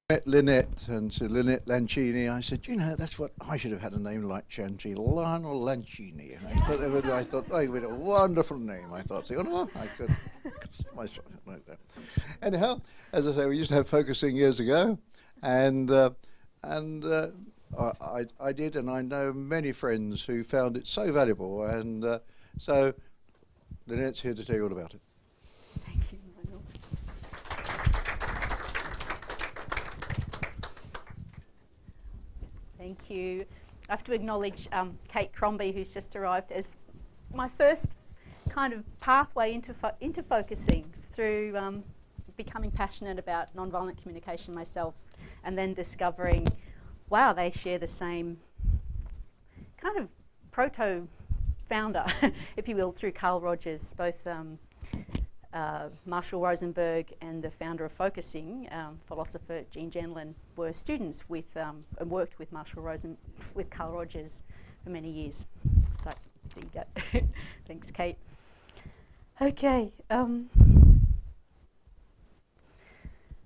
Met Lynette and to Lynette Lancini, I said, that's what I should have had a name like Chanty, Lionel Lancini. And I thought, oh, it would be a wonderful name. I thought, I could myself like that. Anyhow, as I say, we used to have focusing years ago, and I did, and I know many friends who found it so valuable, and so Lynette's here to tell you all about it. Thank you, Michael. Thank you. I have to acknowledge Kate Crombie, who's just arrived, as my first kind of pathway into focusing through becoming passionate about nonviolent communication myself, and then discovering, wow, they share the same kind of proto-founder, if you will, through Carl Rogers. Both Marshall Rosenberg and the founder of Focusing, philosopher Jean Genlin, were students with and worked with with Carl Rogers for many years. So there you go. Thanks, Kate. Okay.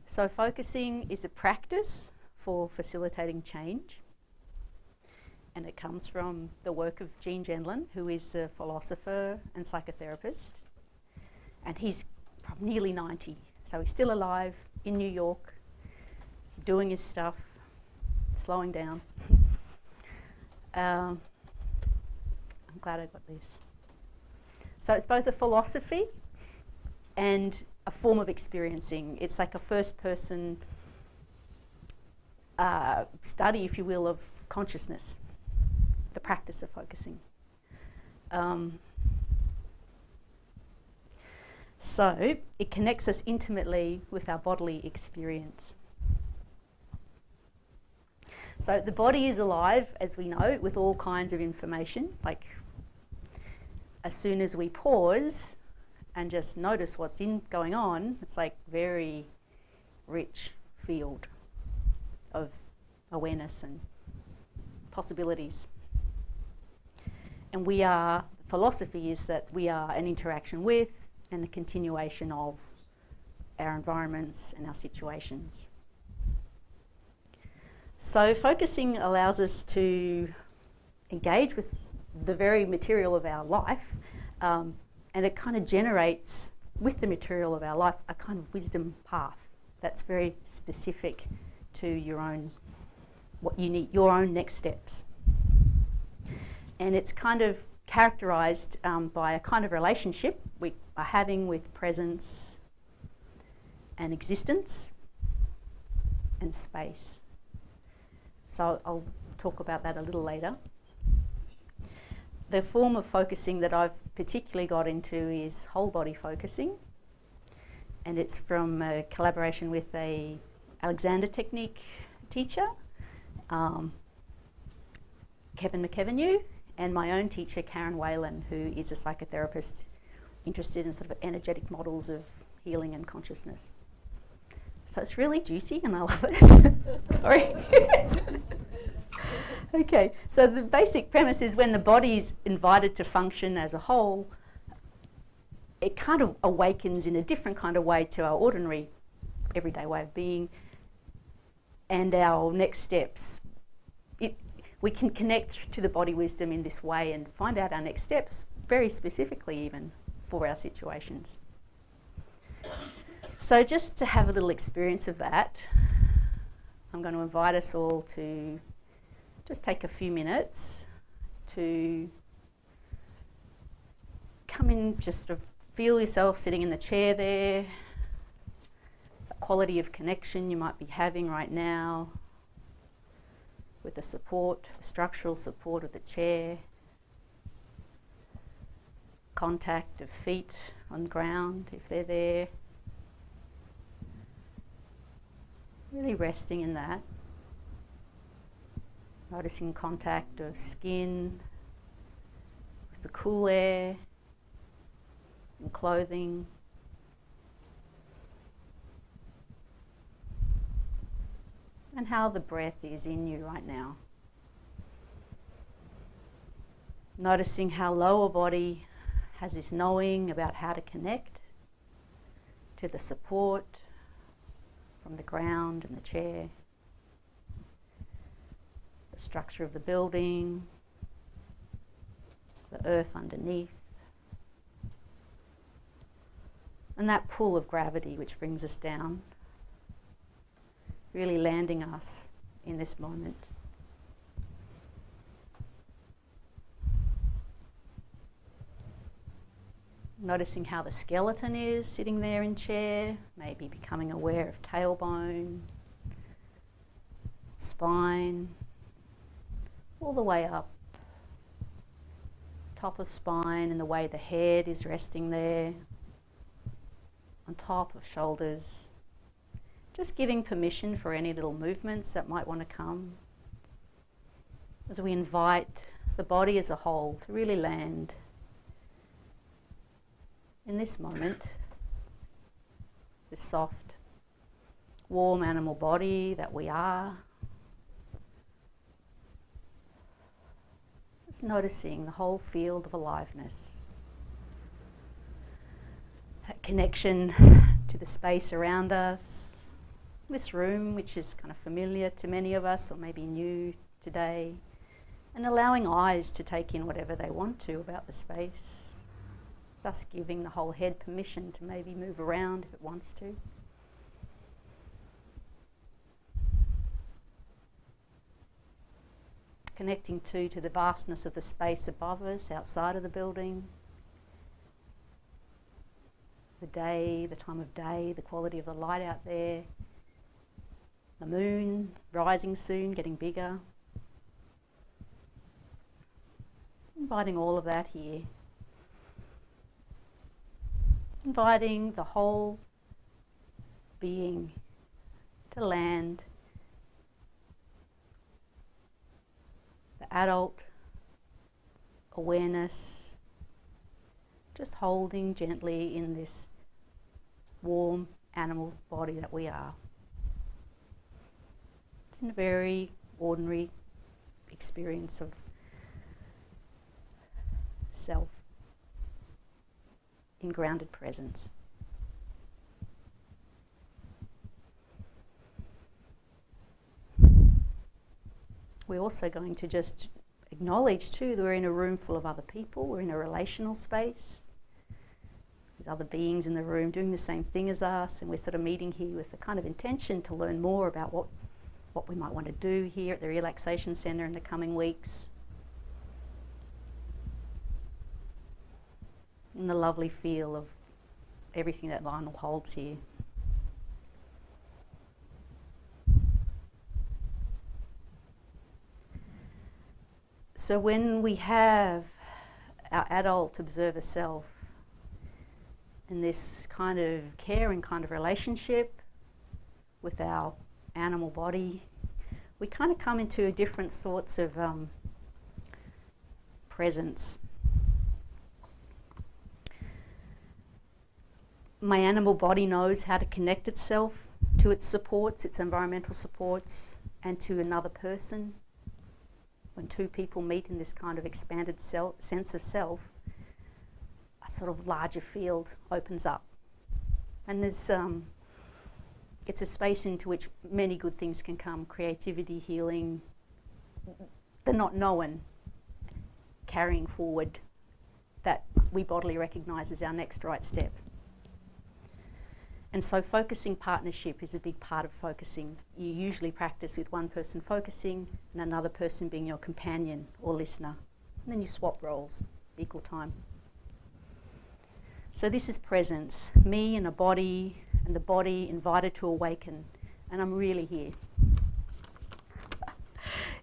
So focusing is a practice for facilitating change, and it comes from the work of Jean Genlin, who is a philosopher and psychotherapist, and he's nearly 90, so he's still alive in New York, doing his stuff, slowing down. I'm glad I got this. So it's both a philosophy and a form of experiencing. It's like a first-person study, if you will, of consciousness, the practice of focusing. So it connects us intimately with our bodily experience. So the body is alive, as we know, with all kinds of information. Like, as soon as we pause and just notice what's going on, it's like very rich field of awareness and possibilities. And philosophy is that we are an interaction with and a continuation of our environments and our situations. So focusing allows us to engage with the very material of our life, and it kind of generates, with the material of our life, a kind of wisdom path that's very specific to your own, what you need, your own next steps. And it's kind of characterized by a kind of relationship we are having with presence and existence and space. So I'll talk about that a little later. The form of focusing that I've particularly got into is Wholebody Focusing, and it's from a collaboration with a Alexander Technique teacher, Kevin McEvenew, and my own teacher, Karen Whalen, who is a psychotherapist interested in sort of energetic models of healing and consciousness. So it's really juicy and I love it. Sorry. Okay, so the basic premise is when the body is invited to function as a whole, it kind of awakens in a different kind of way to our ordinary everyday way of being, and our next steps. We can connect to the body wisdom in this way and find out our next steps very specifically even for our situations. So just to have a little experience of that, I'm going to invite us all to just take a few minutes to come in, just sort of feel yourself sitting in the chair there, the quality of connection you might be having right now with the support, the structural support of the chair, contact of feet on the ground if they're there. Really resting in that. Noticing contact of skin with the cool air and clothing. And how the breath is in you right now. Noticing how lower body has this knowing about how to connect to the support from the ground and the chair, the structure of the building, the earth underneath, and that pull of gravity which brings us down, really landing us in this moment. Noticing how the skeleton is sitting there in chair, maybe becoming aware of tailbone, spine, all the way up, top of spine and the way the head is resting there, on top of shoulders. Just giving permission for any little movements that might want to come as we invite the body as a whole to really land in this moment, this soft, warm animal body that we are. Just noticing the whole field of aliveness. That connection to the space around us. This room, which is kind of familiar to many of us or maybe new today. And allowing eyes to take in whatever they want to about the space. Thus giving the whole head permission to maybe move around if it wants to. Connecting to the vastness of the space above us, outside of the building. The day, the time of day, the quality of the light out there. The moon rising soon, getting bigger. Inviting all of that here. Inviting the whole being to land. The adult awareness, just holding gently in this warm animal body that we are. It's a very ordinary experience of self in grounded presence. We're also going to just acknowledge too that we're in a room full of other people, we're in a relational space. There's other beings in the room doing the same thing as us, and we're sort of meeting here with the kind of intention to learn more about what we might want to do here at the Relaxation Centre in the coming weeks. And the lovely feel of everything that Lionel holds here. So when we have our adult observer self in this kind of caring kind of relationship with our animal body, we kind of come into different sorts of presence. My animal body knows how to connect itself to its supports, its environmental supports, and to another person. When two people meet in this kind of expanded sense of self, a sort of larger field opens up. And there's, it's a space into which many good things can come: creativity, healing, the not known, carrying forward that we bodily recognise as our next right step. And so focusing partnership is a big part of focusing. You usually practice with one person focusing and another person being your companion or listener. And then you swap roles, equal time. So this is presence, me and a body, and the body invited to awaken. And I'm really here.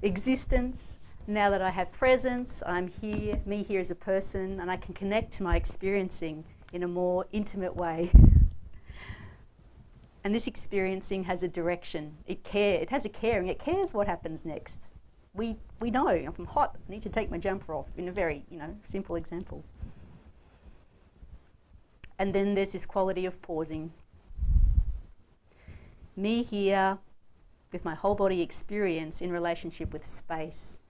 Existence, now that I have presence, I'm here, me here as a person, and I can connect to my experiencing in a more intimate way. And this experiencing has a direction. It has a caring. It cares what happens next. We know. If I'm hot, I need to take my jumper off, in a very simple example. And then there's this quality of pausing. Me here with my whole body experience in relationship with space.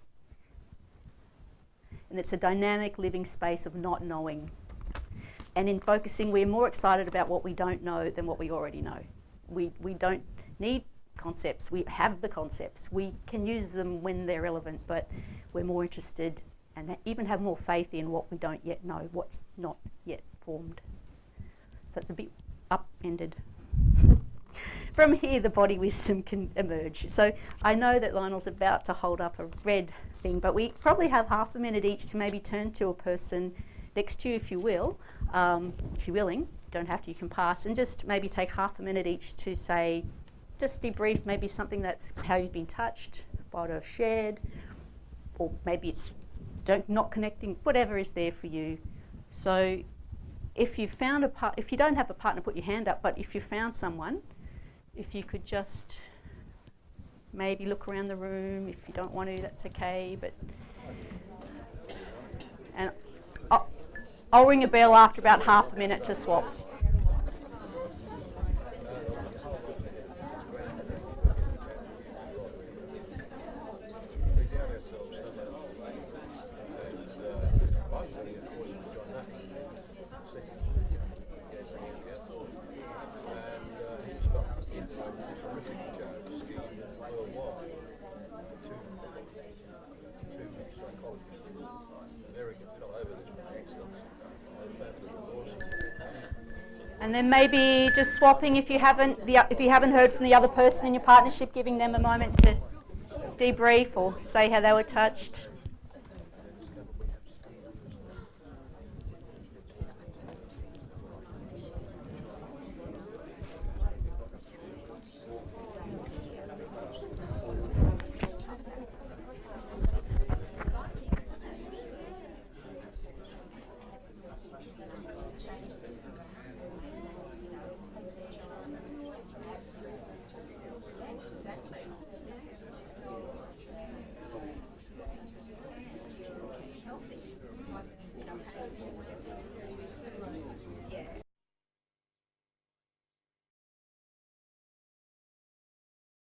And it's a dynamic living space of not knowing. And in focusing, we're more excited about what we don't know than what we already know. We don't need concepts. We have the concepts. We can use them when they're relevant, but we're more interested and even have more faith in what we don't yet know, what's not yet formed. So it's a bit upended. From here, the body wisdom can emerge. So I know that Lionel's about to hold up a red thing, but we probably have half a minute each to maybe turn to a person next to you, if you will, if you're willing. You don't have to, you can pass, and just maybe take half a minute each to say, just debrief maybe something that's how you've been touched, what I've shared, or maybe it's not connecting, whatever is there for you. So if you found if you don't have a partner, put your hand up, but if you found someone, if you could just maybe look around the room. If you don't want to, that's okay, but and I'll ring a bell after about half a minute to swap. And then maybe just swapping if you haven't heard from the other person in your partnership, giving them a moment to debrief or say how they were touched.